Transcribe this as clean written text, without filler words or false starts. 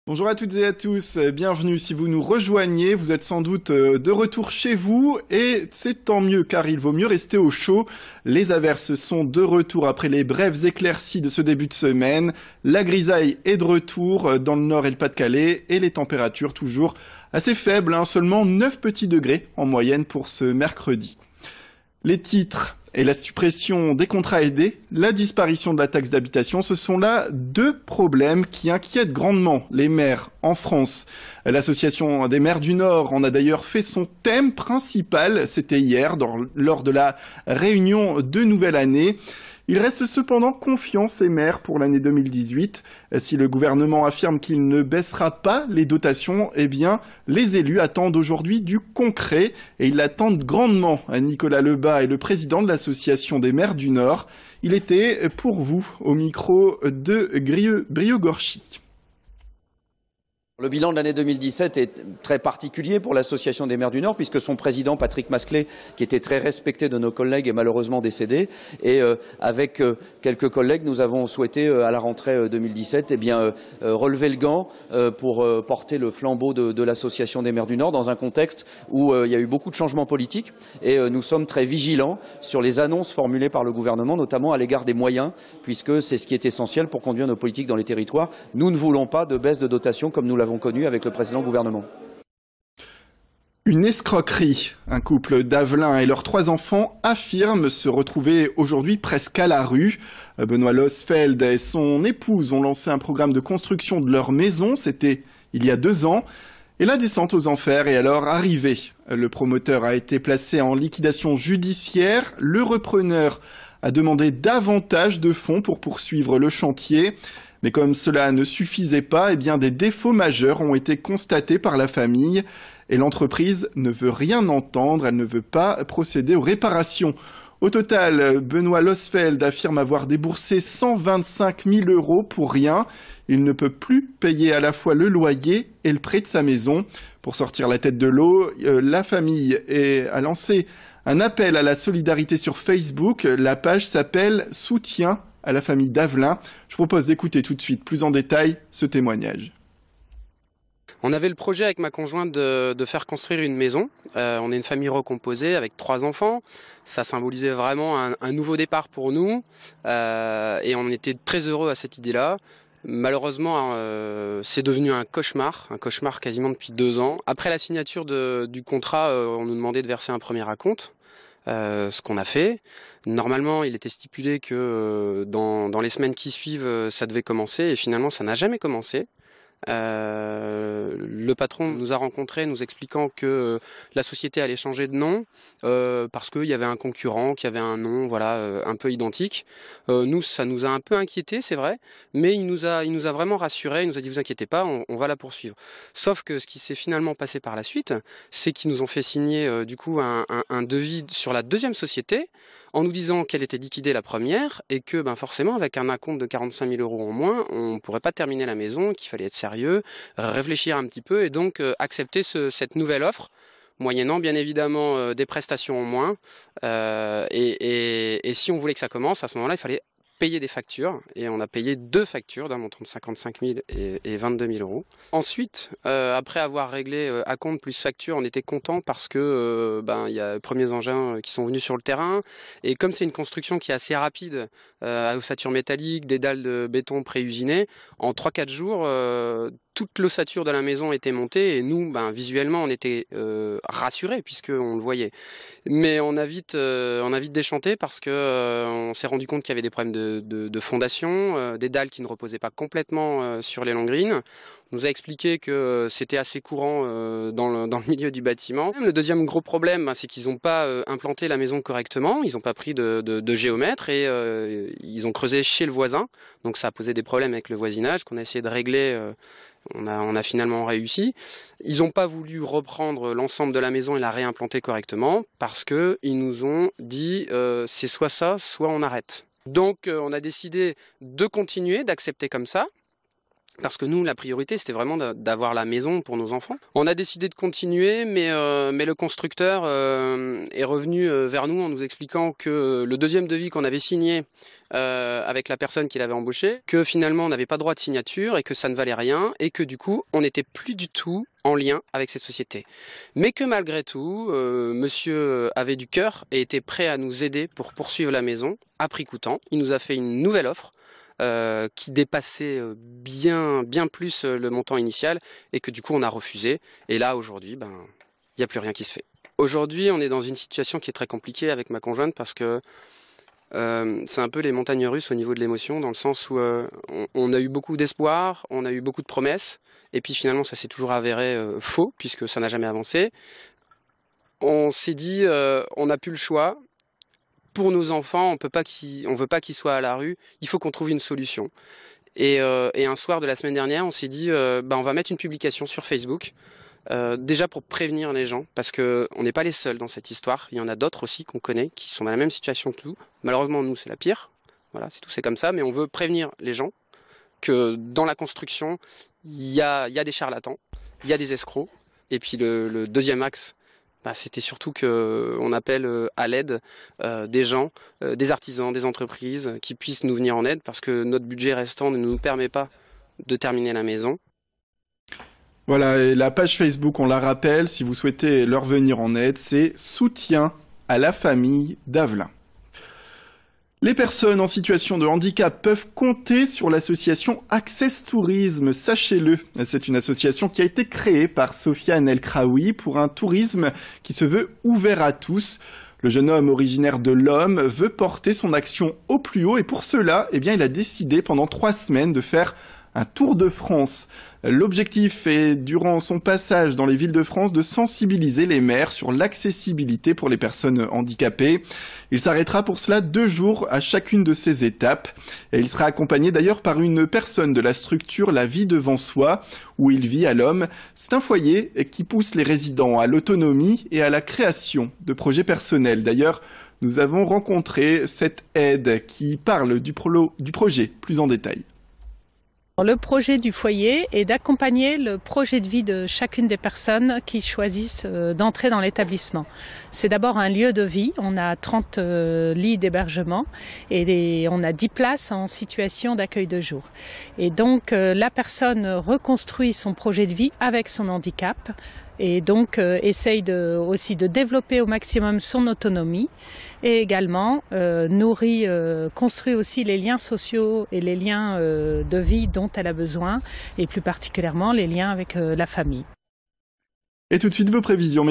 Bonjour à toutes et à tous, bienvenue. Si vous nous rejoignez, vous êtes sans doute de retour chez vous et c'est tant mieux car il vaut mieux rester au chaud. Les averses sont de retour après les brèves éclaircies de ce début de semaine. La grisaille est de retour dans le nord et le Pas-de-Calais et les températures toujours assez faibles, seulement 9 petits degrés en moyenne pour ce mercredi. Les titres et la suppression des contrats aidés, la disparition de la taxe d'habitation, ce sont là deux problèmes qui inquiètent grandement les maires en France. L'Association des maires du Nord en a d'ailleurs fait son thème principal, c'était hier, lors de la réunion de nouvelle année. Il reste cependant confiant ces maires pour l'année 2018. Si le gouvernement affirme qu'il ne baissera pas les dotations, eh bien, les élus attendent aujourd'hui du concret et ils l'attendent grandement. Nicolas Lebas est le président de l'Association des maires du Nord. Il était pour vous au micro de Brio-Gorchy. Le bilan de l'année 2017 est très particulier pour l'Association des maires du Nord puisque son président, Patrick Masclet, qui était très respecté de nos collègues, est malheureusement décédé. Et avec quelques collègues, nous avons souhaité à la rentrée 2017 relever le gant pour porter le flambeau de l'Association des maires du Nord dans un contexte où il y a eu beaucoup de changements politiques. Et nous sommes très vigilants sur les annonces formulées par le gouvernement, notamment à l'égard des moyens, puisque c'est ce qui est essentiel pour conduire nos politiques dans les territoires. Nous ne voulons pas de baisse de dotation comme nous l'avons connu avec le précédent gouvernement. Une escroquerie. Un couple d'Avelin et leurs 3 enfants affirment se retrouver aujourd'hui presque à la rue. Benoît Losfeld et son épouse ont lancé un programme de construction de leur maison. C'était il y a 2 ans. Et la descente aux enfers est alors arrivée. Le promoteur a été placé en liquidation judiciaire. Le repreneur a demandé davantage de fonds pour poursuivre le chantier. Mais comme cela ne suffisait pas, eh bien des défauts majeurs ont été constatés par la famille et l'entreprise ne veut rien entendre, elle ne veut pas procéder aux réparations. Au total, Benoît Losfeld affirme avoir déboursé 125 000 € pour rien. Il ne peut plus payer à la fois le loyer et le prêt de sa maison. Pour sortir la tête de l'eau, la famille a lancé un appel à la solidarité sur Facebook. La page s'appelle « Soutien à la famille d'Avelin ». Je propose d'écouter tout de suite plus en détail ce témoignage. On avait le projet avec ma conjointe de faire construire une maison. On est une famille recomposée avec 3 enfants. Ça symbolisait vraiment un nouveau départ pour nous et on était très heureux à cette idée-là. Malheureusement, c'est devenu un cauchemar quasiment depuis 2 ans. Après la signature du contrat, on nous demandait de verser un premier acompte. Ce qu'on a fait. Normalement, il était stipulé que dans les semaines qui suivent, ça devait commencer et finalement, ça n'a jamais commencé. Le patron nous a rencontrés nous expliquant que la société allait changer de nom parce qu'il y avait un concurrent qui avait un nom un peu identique. Nous, ça nous a un peu inquiétés, c'est vrai, mais il nous a vraiment rassurés, il nous a dit vous inquiétez pas, on va la poursuivre. Sauf que ce qui s'est finalement passé par la suite, c'est qu'ils nous ont fait signer du coup un devis sur la deuxième société en nous disant qu'elle était liquidée la première et que forcément avec un acompte de 45 000 € en moins, on ne pourrait pas terminer la maison, qu'il fallait être sérieux, réfléchir un petit peu et donc accepter cette nouvelle offre, moyennant bien évidemment des prestations en moins. Et si on voulait que ça commence, à ce moment-là, il fallait payer des factures et on a payé 2 factures d'un montant de 55 000 et 22 000 €. Ensuite, après avoir réglé acompte plus facture, on était content parce que il y a les premiers engins qui sont venus sur le terrain et comme c'est une construction qui est assez rapide, à ossature métallique, des dalles de béton pré-usinées, en 3-4 jours, toute l'ossature de la maison était montée et nous, visuellement, on était rassurés puisqu'on le voyait. Mais on a vite déchanté parce que on s'est rendu compte qu'il y avait des problèmes de fondation, des dalles qui ne reposaient pas complètement sur les longrines. On nous a expliqué que c'était assez courant dans le milieu du bâtiment. Le deuxième gros problème, c'est qu'ils n'ont pas implanté la maison correctement, ils n'ont pas pris de géomètre et ils ont creusé chez le voisin. Donc ça a posé des problèmes avec le voisinage qu'on a essayé de régler. On a finalement réussi. Ils n'ont pas voulu reprendre l'ensemble de la maison et la réimplanter correctement parce qu'ils nous ont dit c'est soit ça, soit on arrête. Donc on a décidé de continuer, d'accepter comme ça. Parce que nous, la priorité, c'était vraiment d'avoir la maison pour nos enfants. On a décidé de continuer, mais le constructeur est revenu vers nous en nous expliquant que le deuxième devis qu'on avait signé avec la personne qui l'avait embauché, que finalement on n'avait pas droit de signature et que ça ne valait rien et que du coup on n'était plus du tout en lien avec cette société. Mais que malgré tout, monsieur avait du cœur et était prêt à nous aider pour poursuivre la maison à prix coûtant. Il nous a fait une nouvelle offre qui dépassait bien plus le montant initial et que du coup on a refusé. Et là aujourd'hui, il n'y a plus rien qui se fait. Aujourd'hui, on est dans une situation qui est très compliquée avec ma conjointe parce que c'est un peu les montagnes russes au niveau de l'émotion, dans le sens où on a eu beaucoup d'espoir, on a eu beaucoup de promesses, et puis finalement ça s'est toujours avéré faux puisque ça n'a jamais avancé. On s'est dit, on n'a plus le choix. Pour nos enfants, on veut pas qu'ils soient à la rue, il faut qu'on trouve une solution. Et un soir de la semaine dernière, on s'est dit, on va mettre une publication sur Facebook, déjà pour prévenir les gens, parce qu'on n'est pas les seuls dans cette histoire. Il y en a d'autres aussi qu'on connaît, qui sont dans la même situation que nous. Malheureusement, nous, c'est la pire. Voilà, c'est comme ça, mais on veut prévenir les gens que dans la construction, il y a des charlatans, il y a des escrocs. Et puis le deuxième axe, c'était surtout qu'on appelle à l'aide des gens, des artisans, des entreprises qui puissent nous venir en aide parce que notre budget restant ne nous permet pas de terminer la maison. Voilà, et la page Facebook, on la rappelle, si vous souhaitez leur venir en aide, c'est Soutien à la famille d'Avelin. Les personnes en situation de handicap peuvent compter sur l'association Access Tourisme, sachez-le. C'est une association qui a été créée par Sofiane El Kraoui pour un tourisme qui se veut ouvert à tous. Le jeune homme originaire de l'Homme veut porter son action au plus haut et pour cela, il a décidé pendant 3 semaines de faire un tour de France. L'objectif est, durant son passage dans les villes de France, de sensibiliser les maires sur l'accessibilité pour les personnes handicapées. Il s'arrêtera pour cela 2 jours à chacune de ces étapes. Et il sera accompagné d'ailleurs par une personne de la structure La Vie Devant Soi, où il vit à l'Homme. C'est un foyer qui pousse les résidents à l'autonomie et à la création de projets personnels. D'ailleurs, nous avons rencontré cette aide qui parle du projet plus en détail. Le projet du foyer est d'accompagner le projet de vie de chacune des personnes qui choisissent d'entrer dans l'établissement. C'est d'abord un lieu de vie, on a 30 lits d'hébergement et on a 10 places en situation d'accueil de jour. Et donc la personne reconstruit son projet de vie avec son handicap et donc essaye aussi de développer au maximum son autonomie et également construit aussi les liens sociaux et les liens de vie dont elle a besoin et plus particulièrement les liens avec la famille. Et tout de suite vos prévisions.